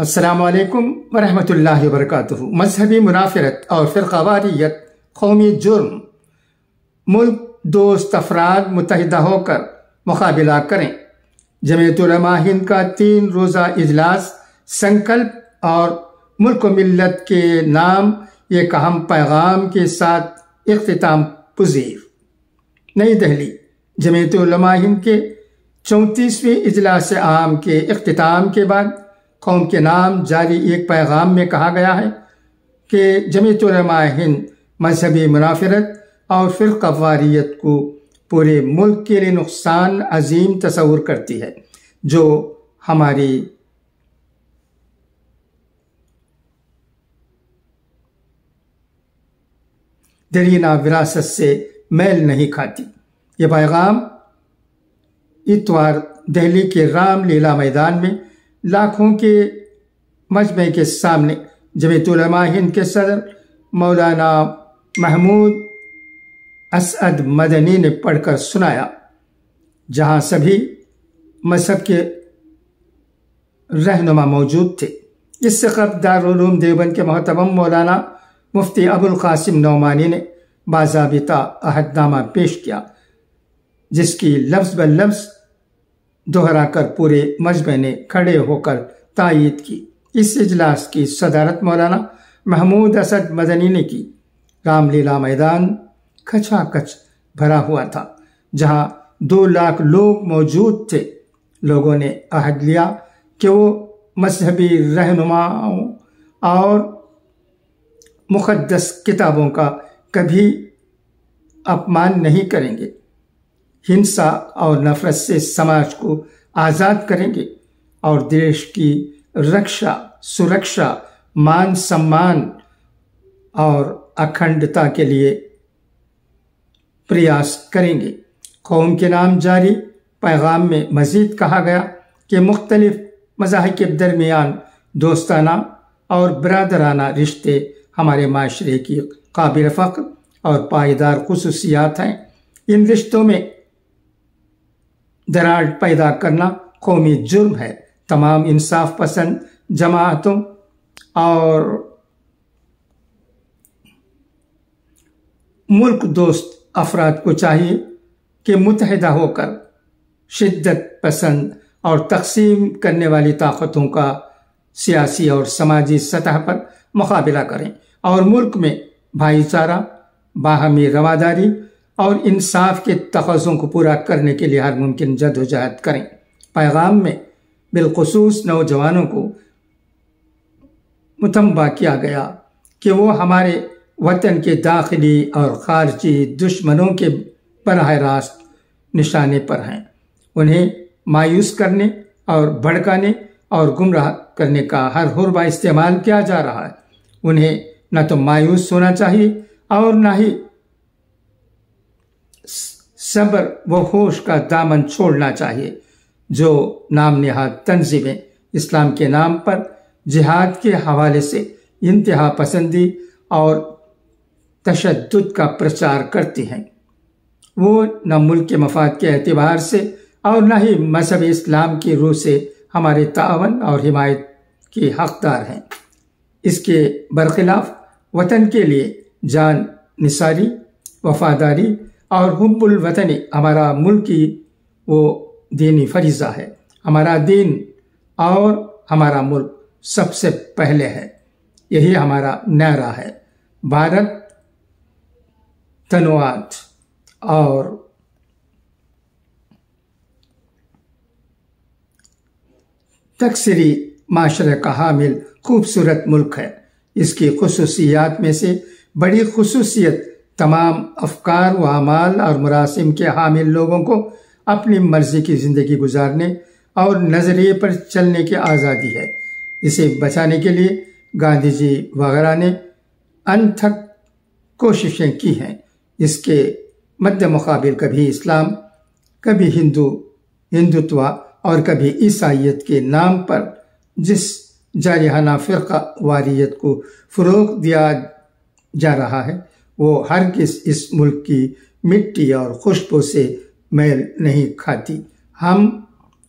अस्सलामुअलैकुम वरहमतुल्लाहि वबरकातुहू। मजहबी मुनाफिरत और फ़िरक़ावारियत कौमी जुर्म। मुल्क दोस्त अफराद मुत्तहिदा होकर मुकाबला करें। जमीयत उलमा हिंद का 3 रोज़ा इजलास संकल्प और मुल्क मिल्लत के नाम एक अहम पैगाम के साथ इख्तिताम पज़ीर। नई दिल्ली। जमीयत उलमा हिंद के 34वें इजलास आम के इख्तिताम के बाद कौम के नाम जारी एक पैगाम में कहा गया है कि जमीयत उलमा हिंद मजहबी मुनाफिरत और फ़िरक़ावारियत को पूरे मुल्क के लिए नुकसान अजीम तस्वुर करती है, जो हमारी दरीना विरासत से मेल नहीं खाती। ये पैगाम इतवार दिल्ली के रामलीला मैदान में लाखों के मजमे के सामने जमीयत उलमा हिंद के सदर मौलाना महमूद असअद मदनी ने पढ़कर सुनाया, जहां सभी मजहब के रहनुमा मौजूद थे। इससे कबल दारुल उलूम देवबंद के मोहतरम मौलाना मुफ्ती अबुल कासिम नौमानी ने बाज़ाबिता अहदनामा पेश किया, जिसकी लफ्ज़ ब लफ्ज़ दोहराकर पूरे मजमे ने खड़े होकर तायीद की। इस इजलास की सदारत मौलाना महमूद असद मदनी ने की। रामलीला मैदान खचाखच भरा हुआ था, जहां 2 लाख लोग मौजूद थे। लोगों ने अहद लिया कि वो मजहबी रहनुमाओं और मुक़द्दस किताबों का कभी अपमान नहीं करेंगे, हिंसा और नफरत से समाज को आज़ाद करेंगे और देश की रक्षा, सुरक्षा, मान सम्मान और अखंडता के लिए प्रयास करेंगे। कौम के नाम जारी पैगाम में मज़ीद कहा गया कि मुख्तलिफ मज़ाहिब के दरमियान दोस्ताना और बरादराना रिश्ते हमारे माशरे की काबिल फ़ख्र और पायदार खुसूसियात हैं। इन रिश्तों में दरार पैदा करना कौमी जुर्म है। तमाम इंसाफ पसंद जमातों और मुल्क दोस्त अफराद को चाहिए कि मुत्तहिदा होकर शिद्दत पसंद और तकसीम करने वाली ताकतों का सियासी और समाजी सतह पर मुकाबला करें और मुल्क में भाईचारा, बाहमी रवादारी और इंसाफ के तक़ाज़ों को पूरा करने के लिए हर मुमकिन जद्दोजहद करें। पैगाम में बिलखुसूस नौजवानों को मुतंबा किया गया कि वो हमारे वतन के दाखिली और खारजी दुश्मनों के बराह रास्त निशाने पर हैं। उन्हें मायूस करने और भड़काने और गुमराह करने का हर हुर्बा इस्तेमाल किया जा रहा है। उन्हें न तो मायूस होना चाहिए और न ही सब्र व होश का दामन छोड़ना चाहिए। जो नाम निहाद तंजीमें इस्लाम के नाम पर जिहाद के हवाले से इंतहा पसंदी और तशद्दुद का प्रचार करती हैं, वो न मुल्क के मफाद के एतबार से और न ही मजहब इस्लाम की रूह से हमारे तावन और हिमायत की हकदार हैं। इसके बरखिलाफ वतन के लिए जान निसारी, वफादारी और हुब्बुल वतनी हमारा मुल्की वो दीनी फरीज़ा है। हमारा दीन और हमारा मुल्क सबसे पहले है, यही हमारा नारा है। भारत तनुआत और तकसीरी माशरे का हामिल खूबसूरत मुल्क है। इसकी खुसूसियात में से बड़ी खुसूसियत तमाम अफकार व अमाल और मुरासिम के हामिल लोगों को अपनी मर्जी की ज़िंदगी गुजारने और नज़रिए पर चलने की आज़ादी है। इसे बचाने के लिए गांधी जी वगैरह ने अनथक कोशिशें की हैं। इसके मद्दे मुकाबिल कभी इस्लाम, कभी हिंदुत्व और कभी ईसाइयत के नाम पर जिस जारिहाना फ़िरक़ावारियत को फ़रोग़ दिया जा रहा है, वो हरगिज़ इस मुल्क की मिट्टी और खुशबू से मेल नहीं खाती। हम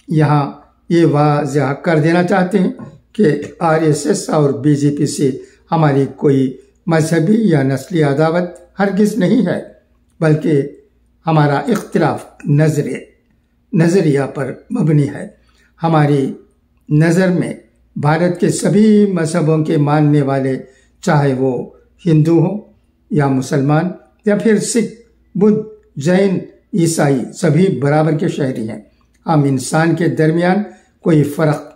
यहाँ ये वाज़ह कर देना चाहते हैं कि आरएसएस और बीजेपी से हमारी कोई मजहबी या नस्ली अदावत हरगिज नहीं है, बल्कि हमारा इख्तिलाफ नज़रिया पर मबनी है। हमारी नज़र में भारत के सभी मजहबों के मानने वाले, चाहे वो हिंदू हो या मुसलमान या फिर सिख, बुद्ध, जैन, ईसाई, सभी बराबर के शहरी हैं। हम इंसान के दरमियान कोई फ़र्क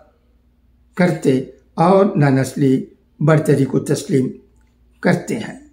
करते और ना नस्ली बरतरी को तस्लीम करते हैं।